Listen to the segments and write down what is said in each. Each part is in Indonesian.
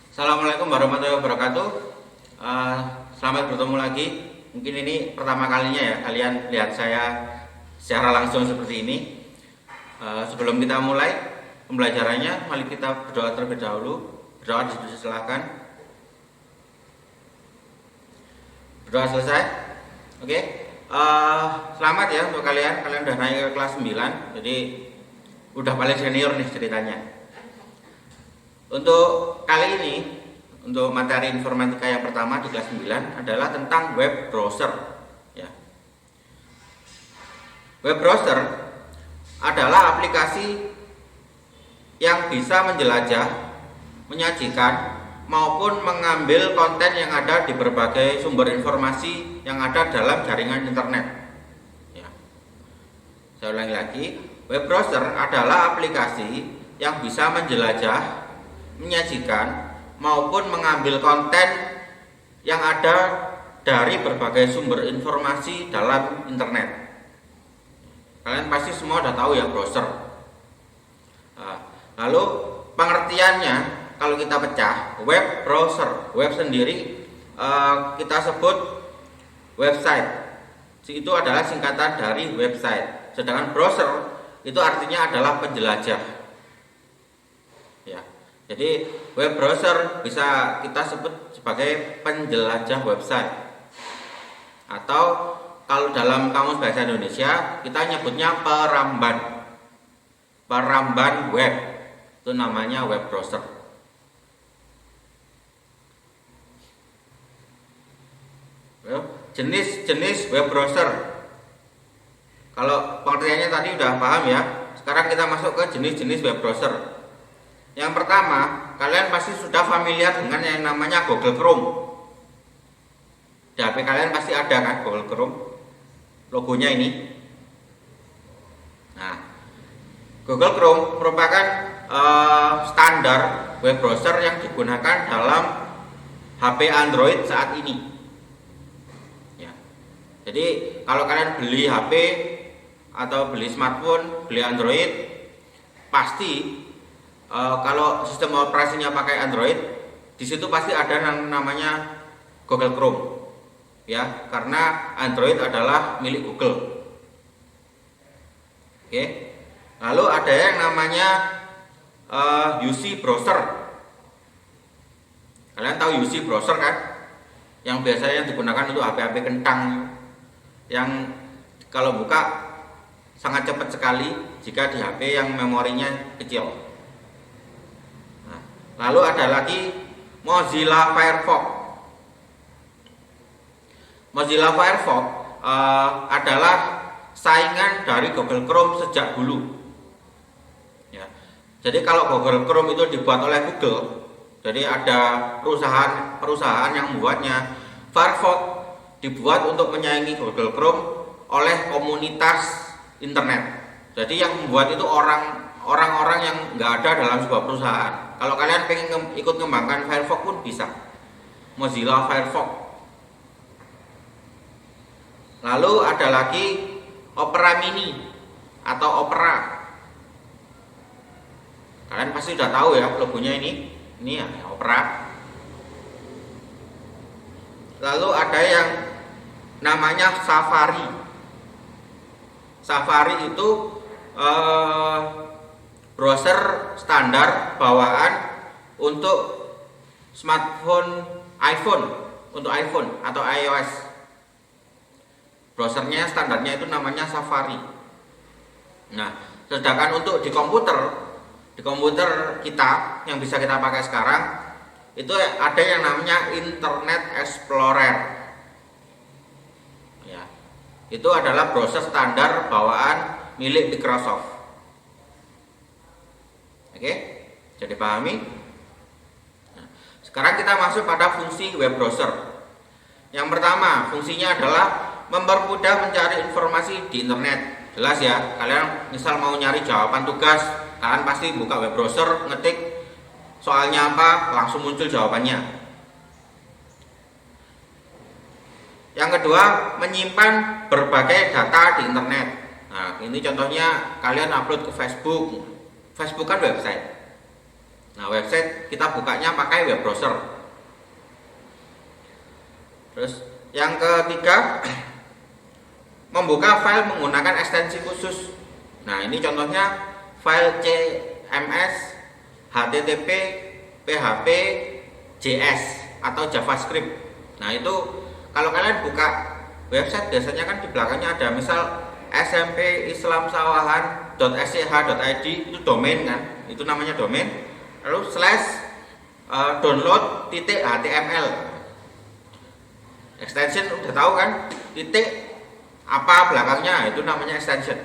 Assalamualaikum warahmatullahi wabarakatuh. Eh, Selamat bertemu lagi. Mungkin ini pertama kalinya ya kalian lihat saya secara langsung seperti ini. Sebelum kita mulai pembelajarannya, mari kita berdoa terlebih dahulu. Berdoa silahkan. Berdoa selesai. Oke. Selamat ya untuk kalian. Kalian udah naik ke kelas 9. Jadi udah paling senior nih ceritanya. Untuk kali ini, untuk materi informatika yang pertama di kelas 9 adalah tentang web browser. Ya. Web browser adalah aplikasi yang bisa menjelajah, menyajikan, maupun mengambil konten yang ada di berbagai sumber informasi yang ada dalam jaringan internet. Ya. Saya ulangi lagi, web browser adalah aplikasi yang bisa menjelajah, menyajikan maupun mengambil konten yang ada dari berbagai sumber informasi dalam internet. Kalian pasti semua udah tahu ya browser. Lalu pengertiannya kalau kita pecah, web browser, web sendiri kita sebut website. Itu adalah singkatan dari website. Sedangkan browser itu artinya adalah penjelajah. Ya. Jadi web browser bisa kita sebut sebagai penjelajah website. Atau kalau dalam kamus bahasa Indonesia kita nyebutnya peramban. Peramban web. Itu namanya web browser. Jenis-jenis web browser. Kalau pengertiannya tadi udah paham ya. Sekarang kita masuk ke jenis-jenis web browser. Yang pertama, kalian pasti sudah familiar dengan yang namanya Google Chrome. Di HP kalian pasti ada kan Google Chrome, logonya ini. Nah, Google Chrome merupakan standar web browser yang digunakan dalam HP Android saat ini. Ya. Jadi kalau kalian beli HP atau beli smartphone, beli Android, pasti kalau sistem operasinya pakai Android, di situ pasti ada yang namanya Google Chrome, ya, karena Android adalah milik Google. Oke, lalu ada yang namanya UC browser. Kalian tahu UC browser kan? Yang biasanya digunakan untuk HP-HP kentang, yang kalau buka sangat cepat sekali jika di HP yang memorinya kecil. Lalu ada lagi Mozilla Firefox. Mozilla Firefox adalah saingan dari Google Chrome sejak dulu. Ya. Jadi kalau Google Chrome itu dibuat oleh Google, jadi ada perusahaan yang membuatnya. Firefox dibuat untuk menyaingi Google Chrome oleh komunitas internet. Jadi yang membuat itu orang-orang yang nggak ada dalam sebuah perusahaan. Kalau kalian pengen ikut mengembangkan Firefox pun bisa. Mozilla Firefox. Lalu ada lagi Opera Mini atau Opera. Kalian pasti udah tahu ya logonya ini. Ini ya Opera. Lalu ada yang namanya Safari. Safari itu browser standar bawaan untuk smartphone iPhone, untuk iPhone atau iOS. Browsernya standarnya itu namanya Safari. Nah, sedangkan untuk di komputer kita yang bisa kita pakai sekarang itu ada yang namanya Internet Explorer. Ya, itu adalah browser standar bawaan milik Microsoft. Oke, jadi pahami. Nah, sekarang kita masuk pada fungsi web browser. Yang pertama, fungsinya adalah mempermudah mencari informasi di internet. Jelas ya, kalian misal mau nyari jawaban tugas, kalian pasti buka web browser, ngetik soalnya apa, langsung muncul jawabannya. Yang kedua, menyimpan berbagai data di internet. Nah, ini contohnya kalian upload ke Facebook. Facebook kan website. Nah, website kita bukanya pakai web browser. Terus yang ketiga, membuka file menggunakan ekstensi khusus. Nah, ini contohnya file CMS, HTTP, PHP, JS atau JavaScript. Nah, itu kalau kalian buka website biasanya kan di belakangnya ada misal smpislamsawahan.sch.id, itu domain kan, itu namanya domain. Lalu /download.html, extension udah tahu kan, titik apa belakangnya, itu namanya extension.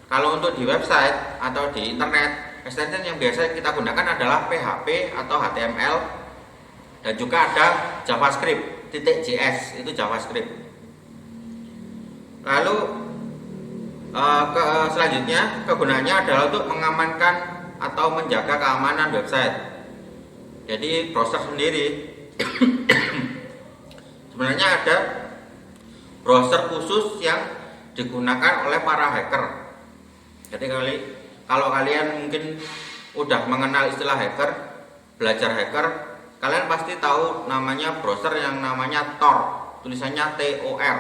Kalau untuk di website atau di internet, extension yang biasa kita gunakan adalah PHP atau HTML, dan juga ada JavaScript, .js, itu JavaScript. Lalu selanjutnya kegunaannya adalah untuk mengamankan atau menjaga keamanan website. Jadi browser sendiri sebenarnya ada browser khusus yang digunakan oleh para hacker. Jadi kalau kalian mungkin udah mengenal istilah hacker, belajar hacker, kalian pasti tahu namanya browser yang namanya Tor, tulisannya TOR.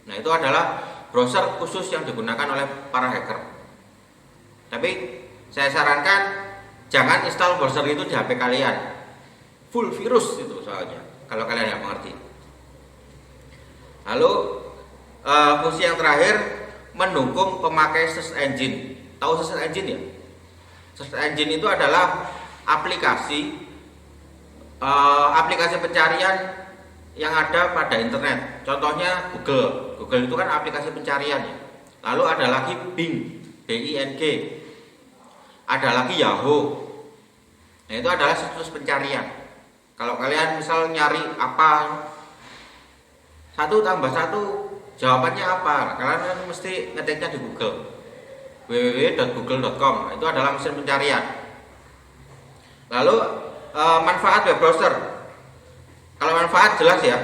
Nah, itu adalah browser khusus yang digunakan oleh para hacker. Tapi saya sarankan jangan install browser itu di HP kalian, full virus itu soalnya, kalau kalian yang mengerti. Lalu fungsi yang terakhir, mendukung pemakai search engine. Tahu search engine ya? Search engine itu adalah aplikasi pencarian yang ada pada internet. Contohnya Google. Google itu kan aplikasi pencarian ya. Lalu ada lagi Bing, BING. Ada lagi Yahoo. Nah, itu adalah situs pencarian. Kalau kalian misal nyari apa, 1 tambah 1 jawabannya apa, kalian kan mesti ngetiknya di Google, www.google.com. Itu adalah mesin pencarian. Lalu manfaat web browser. Kalau manfaat jelas ya,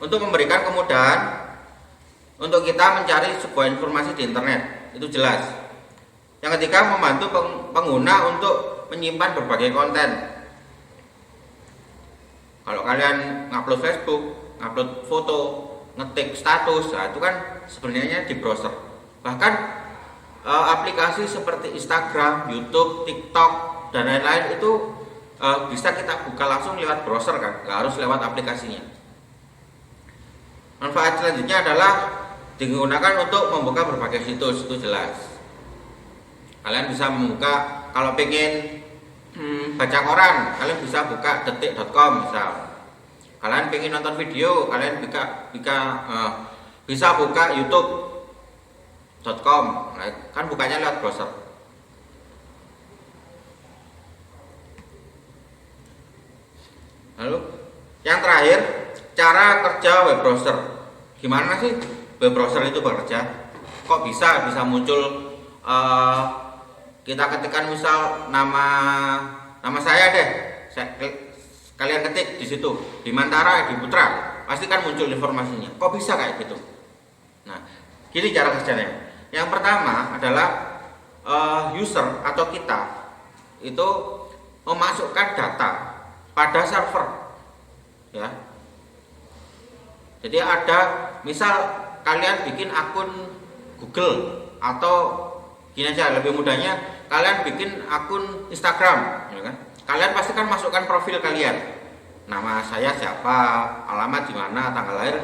untuk memberikan kemudahan untuk kita mencari sebuah informasi di internet, itu jelas. Yang ketiga, membantu pengguna untuk menyimpan berbagai konten. Kalau kalian ngupload Facebook, ngupload foto, ngetik status, nah itu kan sebenarnya di browser. Bahkan aplikasi seperti Instagram, YouTube, TikTok, dan lain-lain itu bisa kita buka langsung lewat browser kan, nggak harus lewat aplikasinya. Manfaat selanjutnya adalah digunakan untuk membuka berbagai situs, itu jelas. Kalian bisa membuka, kalau pengen baca koran, kalian bisa buka detik.com misal. Kalian pengen nonton video, kalian bisa buka youtube.com. Nah, kan bukanya lewat browser. Lalu yang terakhir, cara kerja web browser. Gimana sih web browser itu bekerja? Kok bisa muncul kita ketikkan misal nama saya deh, kalian ketik di situ Bimantara Edi Putra, pasti kan muncul informasinya. Kok bisa kayak gitu? Nah, gini cara kerjanya. Yang pertama adalah user atau kita itu memasukkan data pada server, ya. Jadi ada misal kalian bikin akun Google, atau gini aja lebih mudahnya, kalian bikin akun Instagram, ya kan? Kalian pasti kan masukkan profil kalian, nama saya siapa, alamat di mana, tanggal lahir,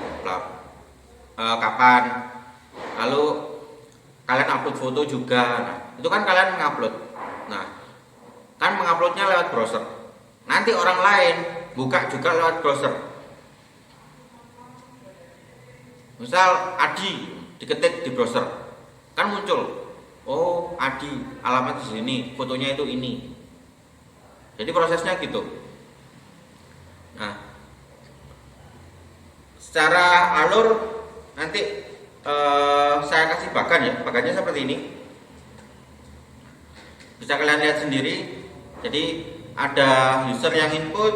kapan, lalu kalian upload foto juga. Nah, itu kan kalian mengupload. Nah, kan menguploadnya lewat browser. Nanti orang lain buka juga lewat browser. Misal Adi diketik di browser, kan muncul, oh Adi, alamat di sini, fotonya itu ini. Jadi prosesnya gitu. Nah, secara alur nanti saya kasih bagan ya. Bagannya seperti ini. Bisa kalian lihat sendiri. Jadi ada user yang input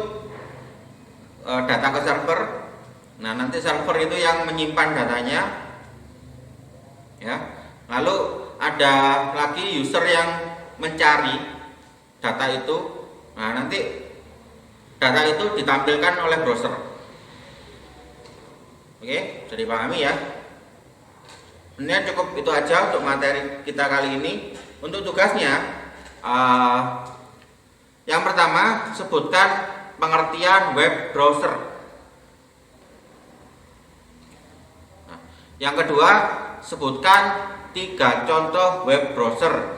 data ke server. Nah, nanti server itu yang menyimpan datanya, ya. Lalu ada lagi user yang mencari data itu. Nah, nanti data itu ditampilkan oleh browser. Oke, bisa dipahami ya. Sebenarnya cukup itu aja untuk materi kita kali ini. Untuk tugasnya, yang pertama sebutkan pengertian web browser. Nah, yang kedua sebutkan 3 contoh web browser.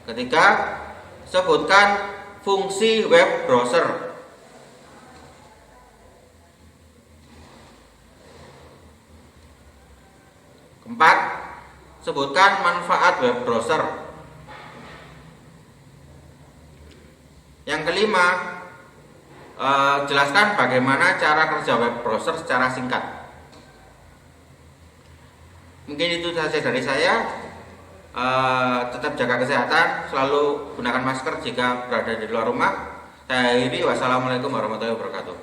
Ketiga, sebutkan fungsi web browser. Keempat, sebutkan manfaat web browser. Yang kelima, jelaskan bagaimana cara kerja web browser secara singkat. Mungkin itu saja dari saya. Tetap jaga kesehatan, selalu gunakan masker jika berada di luar rumah. Saya akhiri, wassalamualaikum warahmatullahi wabarakatuh.